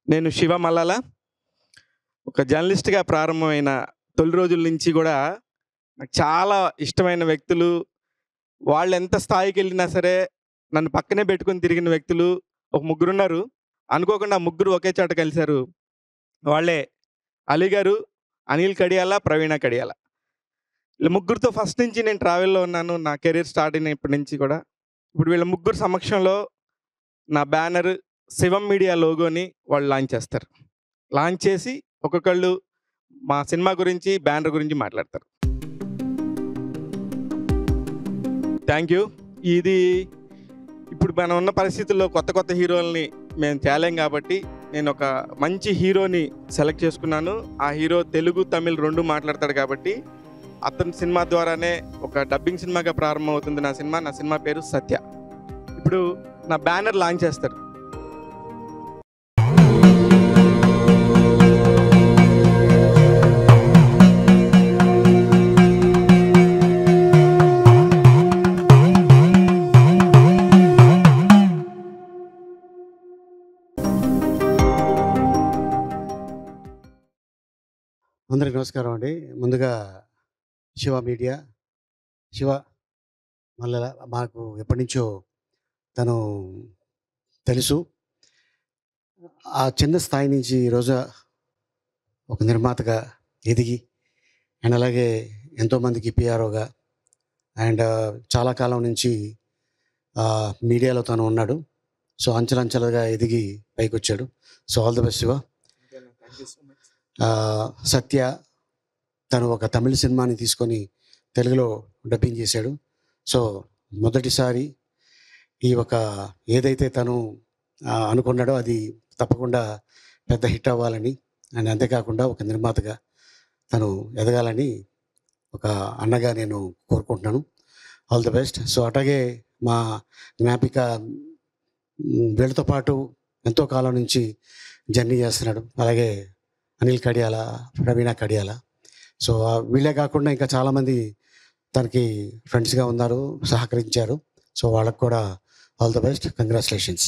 నేను శివ మల్లాల. ఒక జర్నలిస్ట్‌గా ప్రారంభమైన తొలి రోజుల నుంచి గూడా నాకు చాలా ఇష్టమైన వ్యక్తులు, వాళ్ళెంత స్థాయికెళ్ళినా సరే నన్ను పక్కనే పెట్టుకొని తిరిగిన వ్యక్తులు ఒక ముగ్గురున్నారు. అనుకోకుండా ఆ ముగ్గురు ఒకే చోట కలిసారు. వాళ్ళే అలీ గారు, అనిల్ కడియాల, ప్రవీణ కడియాల. వీళ్ళ ముగ్గురితో ఫస్ట్ నుంచి నేను ట్రావెల్‌లో ఉన్నాను. నా కెరీర్ స్టార్ట్ అయినప్పటి నుంచి కూడా. ఇప్పుడు వీళ్ళ ముగ్గురు సమక్షంలో నా బ్యానర్ 'శివం మీడియా' లోగోని వాళ్ళు లాంచ్ చేస్తారు. లాంచ్ చేసి ఒక్కొక్కళ్ళు మా సినిమా గురించి, బ్యానర్ గురించి మాట్లాడతారు. Thank you. ఇది ఇప్పుడు మనం ఉన్న పరిస్థితుల్లో కొత్త కొత్త హీరోలని మేము తేలేం కాబట్టి నేను ఒక మంచి హీరోని సెలెక్ట్ చేసుకున్నాను. ఆ హీరో తెలుగు, తమిళ్ 2 మాట్లాడతాడు కాబట్టి అతని సినిమా ద్వారానే ఒక డబ్బింగ్ సినిమాగా ప్రారంభమవుతుంది నా సినిమా. నా సినిమా పేరు 'సత్య'. ఇప్పుడు నా బ్యానర్ లాంచ్ చేస్తారు. అందరికి నమస్కారం అండి. ముందుగా శివ మీడియా, శివ మల్లెల మాకు ఎప్పటి నుంచో తను తెలుసు. ఆ చిన్న స్థాయి నుంచి ఈరోజు ఒక నిర్మాతగా ఎదిగి అండ్ అలాగే ఎంతోమందికి పిఆర్ఓగా అండ్ చాలా కాలం నుంచి మీడియాలో తను ఉన్నాడు. సో అంచెలంచెలుగా ఎదిగి పైకి వచ్చాడు. So all the best Shiva. Satya తను ఒక తమిళ సినిమాని తీసుకొని తెలుగులో డబ్బింగ్ చేశాడు. సో మొదటిసారి ఈ ఒక ఏదైతే తను అనుకున్నాడో అది తప్పకుండా పెద్ద హిట్ అవ్వాలని అండ్ అంతేకాకుండా ఒక నిర్మాతగా తను ఎదగాలని ఒక అన్నగా నేను కోరుకుంటున్నాను. All the best. సో అట్లాగే మా జ్ఞాపిక వీళ్ళతో పాటు ఎంతో కాలం నుంచి జర్నీ చేస్తున్నాడు. అలాగే అనిల్ కడియాల, ప్రవీణ కడియాల. సో వీళ్ళే కాకుండా ఇంకా చాలామంది తనకి ఫ్రెండ్స్గా ఉన్నారు, సహకరించారు. సో వాళ్ళకు కూడా ఆల్ ద బెస్ట్, కంగ్రాచులేషన్స్.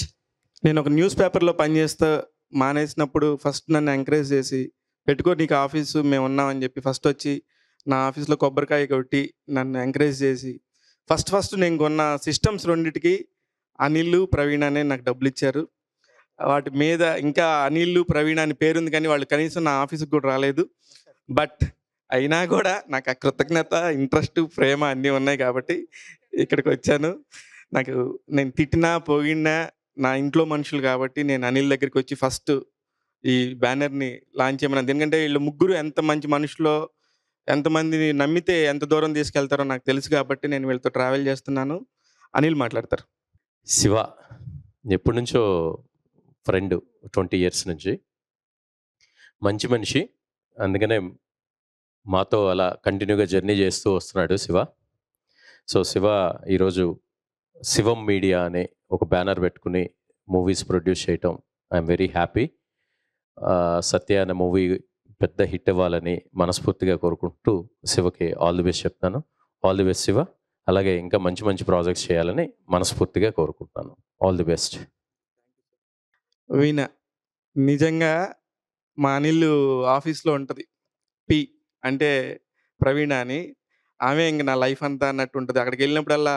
నేను ఒక న్యూస్ పేపర్లో పనిచేస్తూ మానేసినప్పుడు ఫస్ట్ నన్ను ఎంకరేజ్ చేసి పెట్టుకో నీకు ఆఫీసు మేము ఉన్నామని చెప్పి ఫస్ట్ వచ్చి నా ఆఫీస్లో కొబ్బరికాయ కొట్టి నన్ను ఎంకరేజ్ చేసి ఫస్ట్ నేను కొన్న సిస్టమ్స్ రెండింటికి అనిల్, ప్రవీణ అనే నాకు డబ్బులు ఇచ్చారు. వాటి మీద ఇంకా అనిల్, ప్రవీణ అని పేరుంది కానీ వాళ్ళు కనీసం నా ఆఫీస్కి కూడా రాలేదు. బట్ అయినా కూడా నాకు ఆ కృతజ్ఞత, ఇంట్రెస్ట్, ప్రేమ అన్నీ ఉన్నాయి కాబట్టి ఇక్కడికి వచ్చాను. నేను తిట్టినా పోగినా నా ఇంట్లో మనుషులు కాబట్టి నేను అనిల్ దగ్గరికి వచ్చి ఫస్ట్ ఈ బ్యానర్ని లాంచ్ చేయమన్నాను. ఎందుకంటే వీళ్ళు ముగ్గురు ఎంత మంచి మనుషులో, ఎంతమందిని నమ్మితే ఎంత దూరం తీసుకెళ్తారో నాకు తెలుసు కాబట్టి నేను వీళ్ళతో ట్రావెల్ చేస్తున్నాను. అనిల్ మాట్లాడతారు. శివ ఎప్పటి నుంచో ఫ్రెండ్, 20 years నుంచి మంచి మనిషి. అందుకనే మాతో అలా కంటిన్యూగా జర్నీ చేస్తూ వస్తున్నాడు శివ. సో శివ ఈరోజు శివం మీడియా అనే ఒక బ్యానర్ పెట్టుకుని మూవీస్ ప్రొడ్యూస్ చేయటం ఐఎమ్ వెరీ హ్యాపీ. సత్య అనే మూవీ పెద్ద హిట్ అవ్వాలని మనస్ఫూర్తిగా కోరుకుంటూ శివకి ఆల్ ది బెస్ట్ చెప్తాను. All the best Shiva. అలాగే ఇంకా మంచి మంచి ప్రాజెక్ట్స్ చేయాలని మనస్ఫూర్తిగా కోరుకుంటున్నాను. All the best. వీణ నిజంగా మా అనిల్ ఆఫీస్లో ఉంటుంది. పి అంటే ప్రవీణ అని. ఆమె ఇంక నా లైఫ్ అంతా అన్నట్టు ఉంటుంది. అక్కడికి వెళ్ళినప్పుడల్లా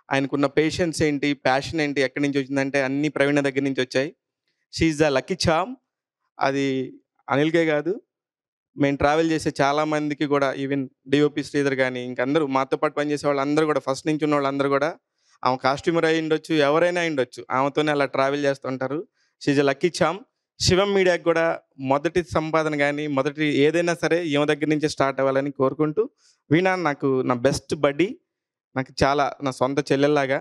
ఆయనకున్న పేషెన్స్ ఏంటి, ప్యాషన్ ఏంటి, ఎక్కడి నుంచి వచ్చిందంటే అన్నీ ప్రవీణ దగ్గర నుంచి వచ్చాయి. She's the lucky charm. అది అనిల్కే కాదు, మేము ట్రావెల్ చేసే చాలామందికి కూడా, ఈవెన్ డిఓపి శ్రీధర్ కానీ ఇంకందరూ మాతో పాటు పనిచేసే వాళ్ళందరూ కూడా, ఫస్ట్ నుంచి ఉన్న వాళ్ళందరూ కూడా ఆమె కాస్ట్యూమర్ అయి ఉండొచ్చు, ఎవరైనా అయి ఉండొచ్చు, ఆమెతోనే అలా ట్రావెల్ చేస్తుంటారు. She a lucky charm. శివం మీడియాకి కూడా మొదటి సంపాదన కానీ మొదటి ఏదైనా సరే ఈమె దగ్గర నుంచే స్టార్ట్ అవ్వాలని కోరుకుంటూ, వీణ నాకు నా బెస్ట్ బడ్డీ, నాకు చాలా నా సొంత చెల్లెల్లాగా.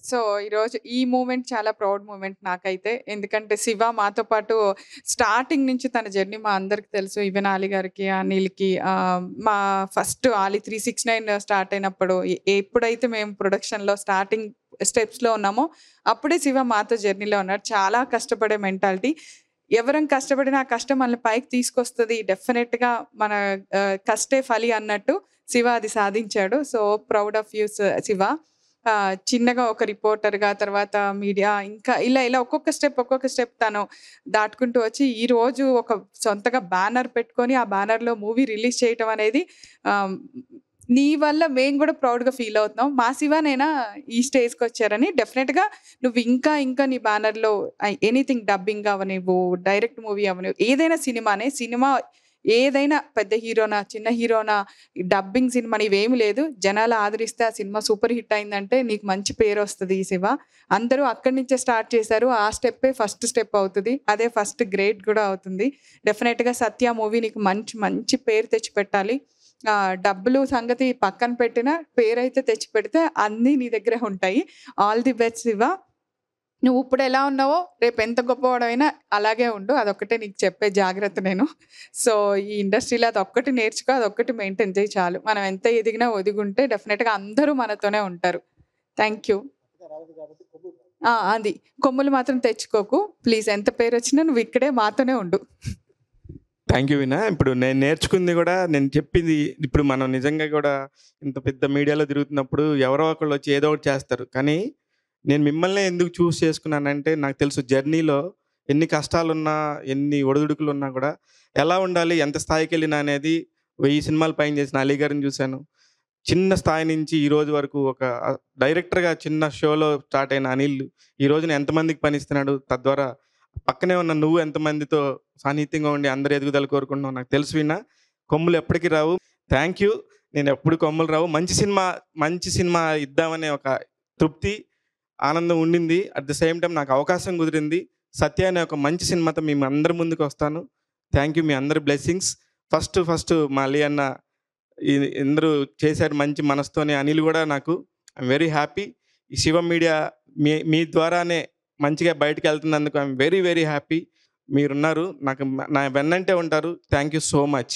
సో ఈరోజు ఈ మూమెంట్ చాలా ప్రౌడ్ మూమెంట్ నాకైతే. ఎందుకంటే శివ మాతో పాటు స్టార్టింగ్ నుంచి తన జర్నీ మా అందరికి తెలుసు. ఈవెన్ ఆలీ గారికి, అనిల్కి, మా ఫస్ట్ ఆలీ 369 స్టార్ట్ అయినప్పుడు ఎప్పుడైతే మేము ప్రొడక్షన్లో స్టార్టింగ్ స్టెప్స్లో ఉన్నామో అప్పుడే శివ మాతో జర్నీలో ఉన్నాడు. చాలా కష్టపడే మెంటాలిటీ. ఎవరం కష్టపడినా ఆ కష్టం మనల్ని పైకి తీసుకొస్తుంది. డెఫినెట్గా మన కష్టే ఫలి అన్నట్టు శివ అది సాధించాడు. So proud of you Shiva. చిన్నగా ఒక రిపోర్టర్‌గా, తర్వాత మీడియా, ఇంకా ఇలా ఒక్కొక్క స్టెప్ తను దాటుకుంటూ వచ్చి ఈరోజు ఒక సొంతగా బ్యానర్ పెట్టుకొని, ఆ బ్యానర్‌లో మూవీ రిలీజ్ చేయటం అనేది ఆహ్, నీ వల్ల మేము గూడా ప్రౌడ్‌గా ఫీల్ అవుతున్నాం. మా శివనేనా ఈ స్టేజ్‌కొచ్చారని. డెఫినెట్‌గా నువ్వు ఇంకా నీ బ్యానర్‌లో ఎనీథింగ్ డబ్బింగ్ అవ్వనివ్వు, డైరెక్ట్ మూవీ అవ్వనివ్వు, ఏదైనా సినిమానే. సినిమా ఏదైనా పెద్ద హీరోనా, చిన్న హీరోనా, డబ్బింగ్ సినిమాని ఇవేమి లేదు. జనాలు ఆదరిస్తే ఆ సినిమా సూపర్ హిట్ అయిందంటే నీకు మంచి పేరొస్తది ఈ శివ. అందరూ అక్కడి నుంచే స్టార్ట్ చేశారు. ఆ స్టెప్పే ఫస్ట్ స్టెప్ అవుతది. అదే ఫస్ట్ గ్రేడ్ గూడా అవుతుంది. డెఫినెట్‌గా 'సత్య' మూవీ నీకు మంచి పేరు తెచ్చిపెట్టాలి. డబ్బులు సంగతి పక్కన పెట్టినా పేరైతే తెచ్చిపెడితే అన్నీ నీ దగ్గరే ఉంటాయి. All the best Shiva. నువ్వు ఇప్పుడు ఎలా ఉన్నావో రేపు ఎంత గొప్పవాడివైనా అలాగే ఉండు. అదొక్కటే నీకు చెప్పే జాగ్రత్త నేను. సో, ఈ ఇండస్ట్రీలో అదొక్కటి నేర్చుకో. అదొక్కటి మెయింటైన్ చెయ్యి చాలు. మనం ఎంత ఎదిగినా ఒదిగుంటే డెఫినెట్‌గా అందరూ మనతోనే ఉంటారు. Thank you. అది. కొమ్ములు మాత్రం తెచ్చుకోకు. ప్లీజ్ ఎంత పేరొచ్చినా నువ్వు ఇక్కడే మాతోనే ఉండు. థ్యాంక్ యూ వినా. ఇప్పుడు నేను నేర్చుకుంది కూడా, నేను చెప్పింది ఇప్పుడు మనం నిజంగా కూడా ఇంత పెద్ద మీడియాలో తిరుగుతున్నప్పుడు ఎవరో ఒకళ్ళు వచ్చి ఏదో ఒకటి చేస్తారు. కానీ నేను మిమ్మల్నే ఎందుకు చూస్ చేసుకున్నానంటే, నాకు తెలుసు జర్నీలో ఎన్ని కష్టాలున్నా, ఎన్ని ఒడిదుడుకులున్నా కూడా ఎలా ఉండాలి, ఎంత స్థాయికెళ్ళినా అనేది 1000 సినిమాలు పైన చేసిన అలీ గారిని చూశాను. చిన్న స్థాయి నుంచి ఈ రోజు వరకు ఒక డైరెక్టర్‌గా చిన్న షోలో స్టార్ట్ అయిన అనిల్ ఈ రోజున ఎంతమందికి పనిస్తున్నాడు. తద్వారా పక్కనే ఉన్న నువ్వు ఎంతమందితో సాన్నిహిత్యంగా ఉండి అందరి ఎదుగుదల కోరుకుంటున్నావు నాకు తెలుసు విన్నా. కొమ్ములు ఎప్పటికి రావు. Thank you. నేను ఎప్పుడు కొమ్ములు రావు. మంచి సినిమా ఇద్దామనే ఒక తృప్తి, ఆనందం ఉండింది. అట్ ద సేమ్ టైమ్ నాకు అవకాశం కుదిరింది. 'సత్య' అనే ఒక మంచి సినిమాతో మీ అందరి ముందుకు వస్తాను. Thank you. మీ అందరి బ్లెస్సింగ్స్. ఫస్ట్ మా అలీ అన్న అందరూ చేశారు మంచి మనసుతోనే. అనిల్ కూడా నాకు ఐఎమ్ వెరీ హ్యాపీ. ఈ శివ మీడియా మీ ద్వారానే మంచిగా బయటికెళ్తున్నందుకు ఐఎమ్ వెరీ హ్యాపీ. మీరున్నారు. నాకు నా వెన్నంటే ఉంటారు. Thank you so much.